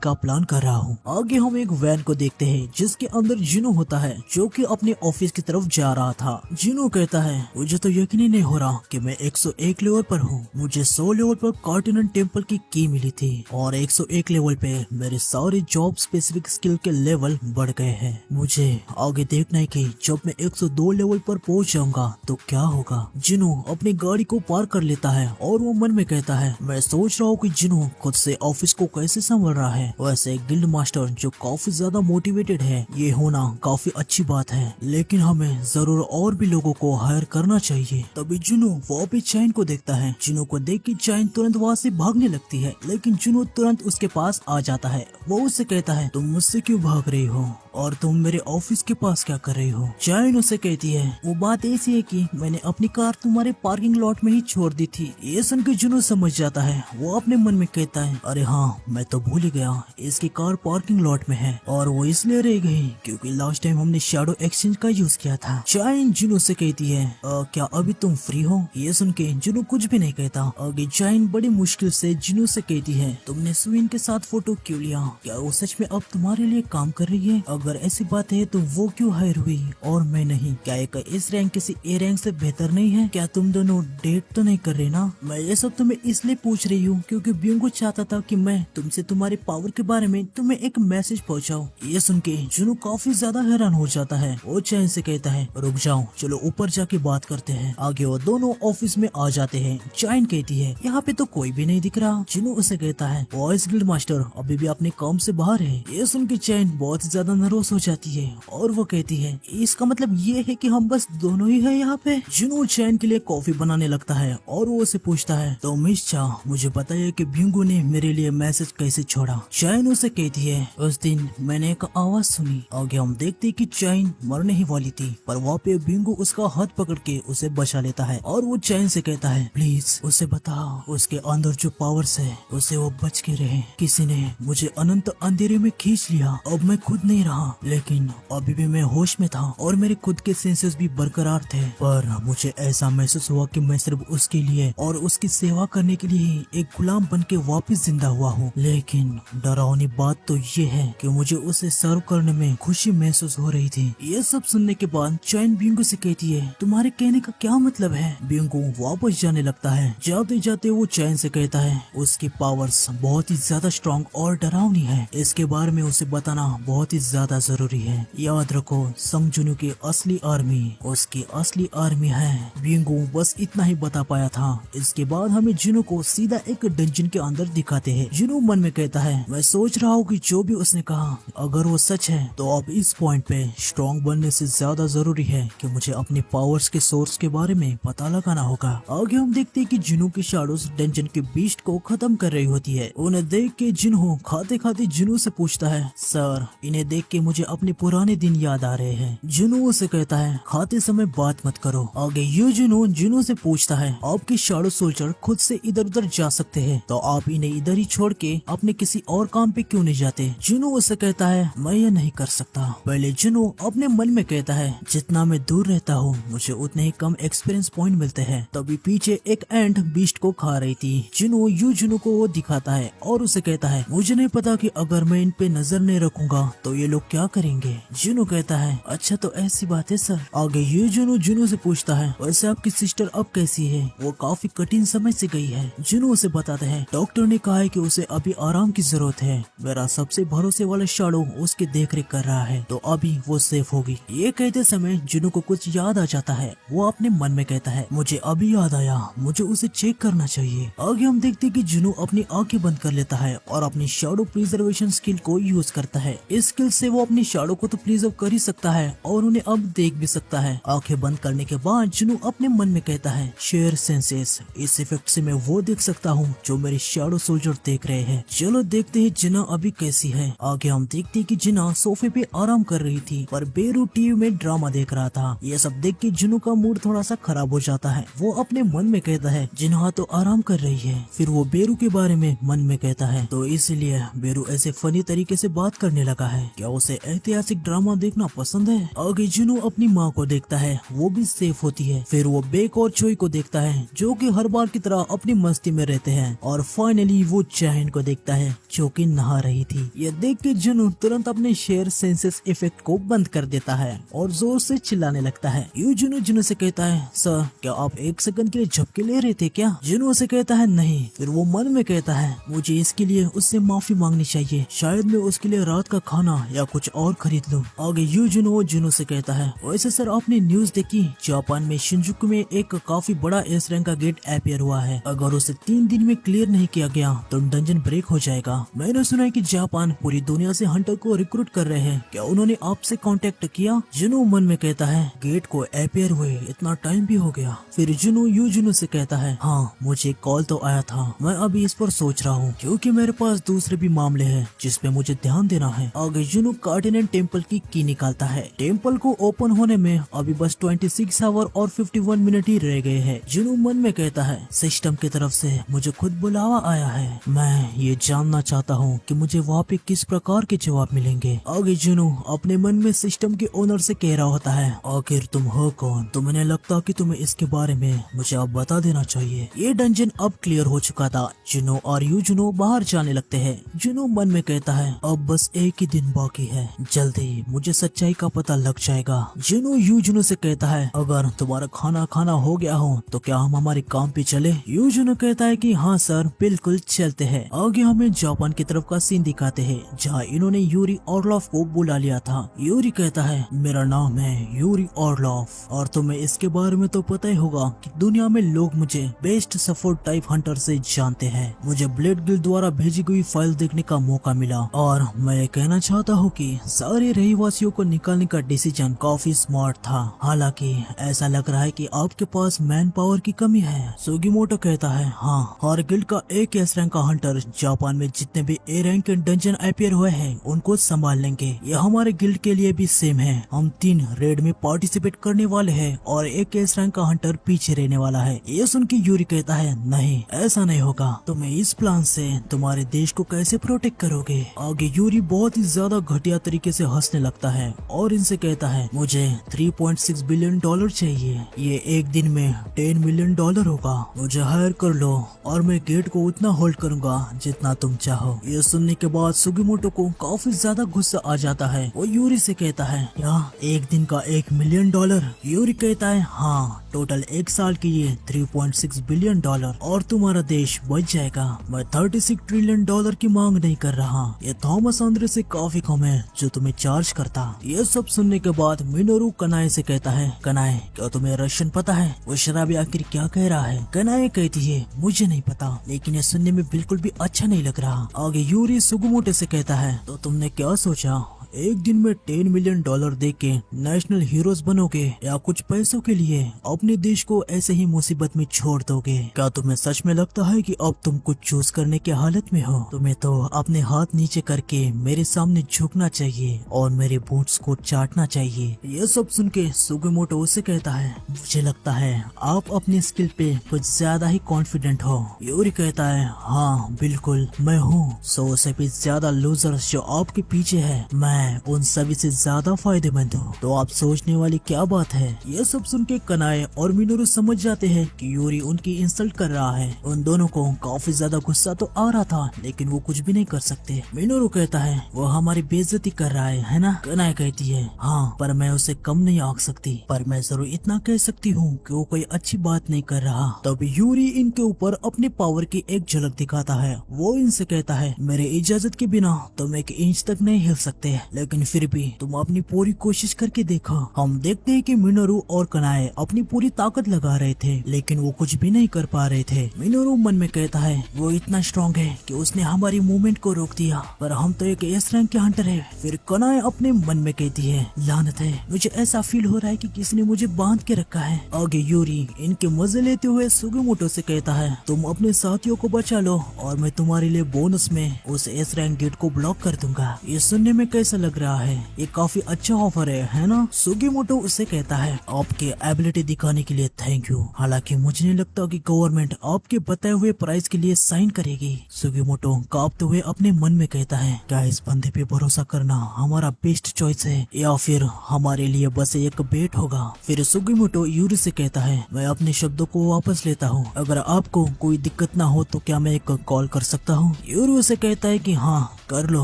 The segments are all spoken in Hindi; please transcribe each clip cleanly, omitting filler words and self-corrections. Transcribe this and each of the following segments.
का प्लान कर रहा हूँ। आगे हम एक वैन को देखते हैं जिसके अंदर जिनो होता है जो कि अपने ऑफिस की तरफ जा रहा था। जिनो कहता है मुझे तो यकीन ही नहीं हो रहा कि मैं 101 लेवल पर हूँ। मुझे 100 लेवल पर कॉर्टिनेंट टेम्पल की मिली थी और 101 लेवल पे मेरे सारे जॉब स्पेसिफिक स्किल के लेवल बढ़ गए हैं। मुझे आगे देखना है कि जब मैं 102 लेवल पर पहुंच जाऊंगा तो क्या होगा। जिनो अपनी गाड़ी को पार कर लेता है और वो मन में कहता है मैं सोच रहा हूँ कि जिनो खुद से ऑफिस को कैसे संभाल रहा है। वैसे गिल्ड मास्टर जो काफी ज्यादा मोटिवेटेड है, ये होना काफी अच्छी बात है, लेकिन हमें जरूर और भी लोगों को हायर करना चाहिए। तभी जिनो वो भी चैन को देखता है। जिनो को देख के चैन तुरंत वहाँ से भागने लगती है, लेकिन जिनो तुरंत उसके पास आ जाता है। वो उससे कहता है तुम मुझसे क्यों भाग रही हो और तुम मेरे ऑफिस के पास क्या कर रही हो। चैन उसे कहती है वो बात ऐसी है कि मैंने अपनी कार तुम्हारे पार्किंग लॉट में ही छोड़ दी थी। ये सुनकर जुनू समझ जाता है। वो अपने मन में कहता है अरे हाँ मैं तो भूल ही गया, इसकी कार पार्किंग लॉट में है और वो इसलिए रह गई क्योंकि लास्ट टाइम हमने शैडो एक्सचेंज का यूज किया था। चैन जुनू से कहती है क्या अभी तुम फ्री हो। ये सुन के जुनू कुछ भी नहीं कहता। आगे चैन बड़ी मुश्किल से जुनू से कहती है तुमने स्विन के साथ फोटो क्यों लिया, क्या वो सच में अब तुम्हारे लिए काम कर रही है। अगर ऐसी बात है तो वो क्यों हायर हुई और मैं नहीं। क्या एक इस रैंक किसी ए रैंक से बेहतर नहीं है। क्या तुम दोनों डेट तो नहीं कर रहे ना। मैं ये सब तुम्हें इसलिए पूछ रही हूँ क्योंकि ब्यूंगो चाहता था कि मैं तुमसे तुम्हारे पावर के बारे में तुम्हें एक मैसेज पहुँचाऊँ। ये सुन के जुनू काफी ज्यादा हैरान हो जाता है। वो चैन से कहता है रुक जाओ, चलो ऊपर जाके बात करते हैं। आगे वो दोनों ऑफिस में आ जाते हैं। चैन कहती है यहाँ पे तो कोई भी नहीं दिख रहा। जुनू उसे कहता है वॉइस गिल्ड मास्टर अभी भी अपने काम से बाहर है। ये सुन के चैन बहुत ज्यादा नर्वस हो जाती है और वो कहती है इसका मतलब ये है कि हम बस दोनों ही हैं यहाँ पे। जुनू चैन के लिए कॉफी बनाने लगता है और वो उसे पूछता है तो मिर्चा मुझे पता है कि ब्यूंगो ने मेरे लिए मैसेज कैसे छोड़ा। चैन उसे कहती है उस दिन मैंने एक आवाज सुनी। आगे हम देखते कि चैन मरने ही वाली थी पर वहाँ पे ब्यूंगो उसका हाथ पकड़ के उसे बचा लेता है और वो चैन से कहता है प्लीज उसे बताओ उसके अंदर जो पावर्स है उसे वो बच के रहे। किसी ने मुझे अनंत अंधेरे में खींच लिया, अब मैं खुद नहीं रहा, लेकिन अभी भी मैं होश में था और मेरे खुद के सेंसेस भी बरकरार थे। पर मुझे ऐसा महसूस हुआ कि मैं सिर्फ उसके लिए और उसकी सेवा करने के लिए एक गुलाम बन के वापिस जिंदा हुआ हूँ। लेकिन डरावनी बात तो ये है कि मुझे उसे सर्व करने में खुशी महसूस हो रही थी। ये सब सुनने के बाद चैन ब्यूंगो से कहती है तुम्हारे कहने का क्या मतलब है। ब्यूंगो वापस जाने लगता है। जाते जाते वो चैन से कहता है उसकी पावर्स बहुत ही ज्यादा स्ट्रॉन्ग और डरावनी है, इसके बारे में उसे बताना बहुत ही ज्यादा जरूरी है। याद रखो संग जुनू की असली आर्मी उसकी असली आर्मी है। ब्यूंगो बस इतना ही बता पाया था। इसके बाद हमें जुनू को सीधा एक डंजन के अंदर दिखाते हैं। जुनू मन में कहता है मैं सोच रहा हूँ कि जो भी उसने कहा अगर वो सच है तो अब इस पॉइंट पे स्ट्रॉन्ग बनने से ज्यादा जरूरी है कि मुझे अपने पावर्स के सोर्स के बारे में पता लगाना होगा। आगे हम देखते हैं कि जुनू की शैडोज डंजन के बीस्ट को खत्म कर रही होती है। उन्हें देख के जिन्हो खाते खाते जुनू से पूछता है सर इन्हें देख के मुझे अपने पुराने दिन याद आ रहे हैं। जुनू उसे कहता है खाते समय बात मत करो। आगे ये जुनू से पूछता है आपके शैडो सोल्जर खुद से इधर उधर जा सकते हैं तो आप इन्हें इधर ही छोड़ के अपने किसी और काम पे क्यों नहीं जाते। जुनू उसे कहता है मैं ये नहीं कर सकता। पहले जुनू अपने मन में कहता है जितना मैं दूर रहता हूँ मुझे उतने ही कम एक्सपीरियंस पॉइंट मिलते हैं। तभी पीछे एक एंट बीस्ट को खा रही थी। जुनू को वो दिखाता है और उसे कहता है मुझे नहीं पता कि अगर मैं इन पे नजर नहीं रखूंगा तो ये लोग क्या करेंगे। जुनू कहता है अच्छा तो ऐसी बात है सर। आगे ये जुनू से पूछता है वैसे आपकी सिस्टर अब कैसी है, वो काफी कठिन समय से गई है। जुनू उसे बताते हैं डॉक्टर ने कहा है कि उसे अभी आराम की जरूरत है, मेरा सबसे भरोसे वाला शैडो उसकी देखरेख कर रहा है तो अभी वो सेफ होगी। ये कहते समय जुनू को कुछ याद आ जाता है। वो अपने मन में कहता है मुझे अभी याद आया, मुझे उसे चेक करना चाहिए। आगे हम देखते कि जुनू अपनी आंखें बंद कर लेता है और अपनी शैडो प्रिजर्वेशन स्किल को यूज करता है। इस स्किल से वो अपनी शैडो को तो प्रिजर्व कर ही सकता है और उन्हें अब देख भी सकता है। आंखें बंद करने के बाद जुनू अपने मन में कहता है शेयर सेंसेस, इस इफेक्ट से मैं वो देख सकता हूँ जो मेरे शैडो सोल्जर देख रहे हैं। चलो देखते हैं जिना अभी कैसी है। आगे हम देखते हैं कि जिना सोफे पे आराम कर रही थी पर बेरू टीवी में ड्रामा देख रहा था। ये सब देख के जुनू का मूड थोड़ा सा खराब हो जाता है। वो अपने मन में कहता है जिन्हा तो आराम कर रही है। फिर वो बेरू के बारे में मन में कहता है तो इसलिए बेरू ऐसे फनी तरीके से बात करने लगा है। क्या उसे ऐतिहासिक ड्रामा देखना पसंद है। आगे जुनू अपनी माँ को देखता है, वो भी सेफ होती है। फिर वो बेक और चोई को देखता है जो कि हर बार की तरह अपनी मस्ती में रहते हैं। और फाइनली वो चैन को देखता है जो कि नहा रही थी। यह देख के जुनू तुरंत अपने शेयर सेंसेस इफेक्ट को बंद कर देता है और जोर से चिल्लाने लगता है। जुनू जुनू से कहता है, सर क्या आप 1 सेकंड के लिए झपके ले रहे थे क्या? जुनू से कहता है नहीं। फिर वो मन में कहता है मुझे इसके लिए उससे माफी मांगनी चाहिए, शायद मैं उसके लिए रात का खाना या कुछ और खरीद लूं। आगे जुनू से कहता है, वैसे सर आपने न्यूज देखी, जापान में शिंजुकू में एक काफी बड़ा एस रैंक का गेट अपीयर हुआ है। अगर उसे 3 दिन में क्लियर नहीं किया गया तो डंजन ब्रेक हो जाएगा। मैंने सुना है कि जापान पूरी दुनिया से हंटर को रिक्रूट कर रहे हैं, क्या उन्होंने आपसे कांटेक्ट किया? जुनू मन में कहता है गेट को अपीयर हुए इतना टाइम भी हो गया। फिर जुनू से कहता है, हाँ मुझे कॉल तो आया था, मैं अभी इस पर सोच रहा हूँ क्योंकि मेरे पास दूसरे भी मामले हैं जिस पे मुझे ध्यान देना है। आगे जुनू कार्डिनेंट टेम्पल की निकालता है। टेम्पल को ओपन होने में अभी बस 26 आवर और 51 मिनट ही रह गए हैं। जुनू मन में कहता है सिस्टम की तरफ से मुझे खुद बुलावा आया है, मैं ये जानना चाहता हूँ कि मुझे वहाँ पे किस प्रकार के जवाब मिलेंगे। आगे जुनू अपने मन में सिस्टम के ओनर से कह रहा होता है, आखिर तुम हो कौन? तो मैंने लगता कि तुम्हें इसके बारे में मुझे अब बता देना चाहिए। ये डंजन अब क्लियर हो चुका था। जुनू और जुनू बाहर जाने लगते हैं। जुनू मन में कहता है अब बस एक ही दिन बाकी है, जल्दी मुझे सच्चाई का पता लग जाएगा। जुनू से कहता है अगर तुम्हारा खाना हो गया हो तो क्या हम हमारे काम पे चले? जुनू कहता है कि हाँ सर बिल्कुल चलते हैं। आगे हमें जापान की तरफ का सीन दिखाते हैं जहाँ इन्होंने यूरी ऑर्लॉफ को बुला लिया था। यूरी कहता है मेरा नाम है यूरी ऑर्लॉफ और तुम्हें इसके बारे में तो पता ही होगा कि दुनिया में लोग मुझे बेस्ट सपोर्ट टाइप हंटर से जानते हैं। मुझे ब्लेड गिल्ड द्वारा भेजी गई फाइल देखने का मौका मिला और मैं ये कहना चाहता हूँ कि सारे रहवासियों को निकालने का डिसीजन काफी स्मार्ट था। हालांकि ऐसा लग रहा है कि आपके पास मैन पावर की कमी है। सुगीमोटो कहता है हाँ, हर गिल्ड का एक एस रैंक का हंटर जापान में जितने भी ए रैंक के डंजन अपीयर हुए हैं उनको संभाल लेंगे। ये हमारे गिल्ड के लिए भी सेम है। हम 3 रेड में पार्टिसिपेट करने वाले हैं और एक एस रैंक का हंटर पीछे रहने वाला है। ये सुन के यूरी कहता है नहीं ऐसा नहीं होगा, तुम्हें इस प्लान से तुम्हारे देश को कैसे प्रोटेक्ट करोगे? आगे यूरी बहुत ही ज्यादा घटिया तरीके से हंसने लगता है और इनसे कहता है मुझे 3.6 बिलियन डॉलर चाहिए, ये एक दिन में 10 मिलियन डॉलर होगा। मुझे हायर कर लो और मैं गेट को उतना होल्ड करूंगा जितना तुम चाहो। ये सुनने के बाद सुगीमोटो को काफी ज्यादा गुस्सा आ जाता है। वो यूरी से कहता है क्या एक दिन का 1 मिलियन डॉलर? यूरी कहता है हाँ, टोटल 1 साल के लिए 3.6 बिलियन डॉलर और तुम्हारा देश बच जाएगा। मैं 36 ट्रिलियन डॉलर की मांग नहीं कर रहा, ये थॉमस आंद्रे से काफी कम है जो तुम्हें चार्ज करता। ये सब सुनने के बाद मिनोरू कनाए से कहता है कनाए क्या तुम्हें रशियन पता है? वो शराबी आखिर क्या कह रहा है? कनाए कहती है मुझे नहीं पता, लेकिन ये सुनने में बिल्कुल भी अच्छा नहीं लग रहा। आगे यूरी सुगुमोटे से कहता है तो तुमने क्या सोचा, एक दिन में 10 मिलियन डॉलर दे के नेशनल हीरोज बनोगे या कुछ पैसों के लिए अपने देश को ऐसे ही मुसीबत में छोड़ दोगे? क्या तुम्हें सच में लगता है कि अब तुम कुछ चूज करने की हालत में हो? तुम्हें तो अपने हाथ नीचे करके मेरे सामने झुकना चाहिए और मेरे बूट्स को चाटना चाहिए। ये सब सुन के सुगुमोटो उससे कहता है मुझे लगता है आप अपनी स्किल पे कुछ ज्यादा ही कॉन्फिडेंट हो। यूरी कहता है हाँ बिल्कुल मैं हूँ, 100 से भी ज्यादा लूजर्स जो आपके पीछे है, मैं उन सभी से ज्यादा फायदेमंद हूँ। तो आप सोचने वाली क्या बात है? ये सब सुन के कनाए और मिनोरू समझ जाते हैं कि यूरी उनकी इंसल्ट कर रहा है। उन दोनों को काफी ज्यादा गुस्सा तो आ रहा था लेकिन वो कुछ भी नहीं कर सकते। मिनोरू कहता है वो हमारी बेइज्जती कर रहा है ना? कनाए कहती है हाँ, पर मैं उसे कम नहीं आंक सकती, पर मैं जरूर इतना कह सकती हूँ कि वो कोई अच्छी बात नहीं कर रहा। तब यूरी इनके ऊपर अपने पावर की एक झलक दिखाता है। वो इनसे कहता है मेरे इजाजत के बिना तुम 1 इंच तक नहीं हिल सकते, लेकिन फिर भी तुम अपनी पूरी कोशिश करके देखो। हम देखते हैं कि मिनोरू और कनाए अपनी पूरी ताकत लगा रहे थे लेकिन वो कुछ भी नहीं कर पा रहे थे। मिनोरू मन में कहता है वो इतना स्ट्रॉन्ग है कि उसने हमारी मूवमेंट को रोक दिया, पर हम तो एक एस रैंक के हंटर है। फिर कनाए अपने मन में कहती है लानत है, मुझे ऐसा फील हो रहा है कि किसी ने मुझे बांध के रखा है। आगे यूरी इनके मजे लेते हुए सुगुमोटो से कहता है तुम अपने साथियों को बचा लो और मैं तुम्हारे लिए बोनस में उस एस रैंक गेट को ब्लॉक कर दूंगा। ये सुनने में कैसा ऐसा लग रहा है ये काफी अच्छा ऑफर है ना? सुगीमोटो उसे कहता है आपके एबिलिटी दिखाने के लिए थैंक यू, हालांकि मुझे नहीं लगता कि गवर्नमेंट आपके बताए हुए प्राइस के लिए साइन करेगी। सुगीमोटो कांपते हुए अपने मन में कहता है क्या इस बंदे पे भरोसा करना हमारा बेस्ट चॉइस है या फिर हमारे लिए बस एक बेट होगा। फिर सुगीमोटो यूरी से कहता है मैं अपने शब्दों को वापस लेता हूँ, अगर आपको कोई दिक्कत ना हो तो क्या मैं एक कॉल कर सकता हूँ? यूरी उसे कहता है कि हाँ कर लो।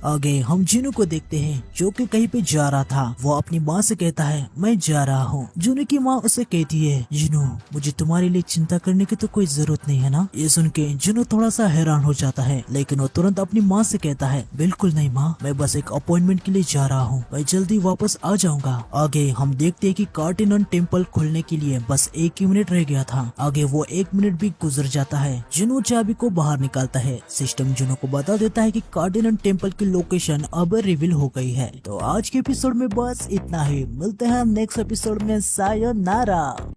आगे हम जिनू को देखते हैं जो कि कहीं पे जा रहा था। वो अपनी माँ से कहता है मैं जा रहा हूँ। जिनू की माँ उसे कहती है जिनू मुझे तुम्हारे लिए चिंता करने की तो कोई जरूरत नहीं है ना? ये सुन के जिनू थोड़ा सा हैरान हो जाता है, लेकिन वो तुरंत अपनी माँ से कहता है बिल्कुल नहीं माँ, मैं बस एक अपॉइंटमेंट के लिए जा रहा हूँ, मैं जल्दी वापस आ जाऊंगा। आगे हम देखते हैं कि कार्डिनन टेम्पल खुलने के लिए बस 1 ही मिनट रह गया था। आगे वो 1 मिनट भी गुजर जाता है। जिनू चाबी को बाहर निकालता है। सिस्टम जिनू को बता देता है कि कार्डिनन टेम्पल की लोकेशन अब रिवील हो गई है। तो आज के एपिसोड में बस इतना ही, मिलते हैं नेक्स्ट एपिसोड में। सायोनारा।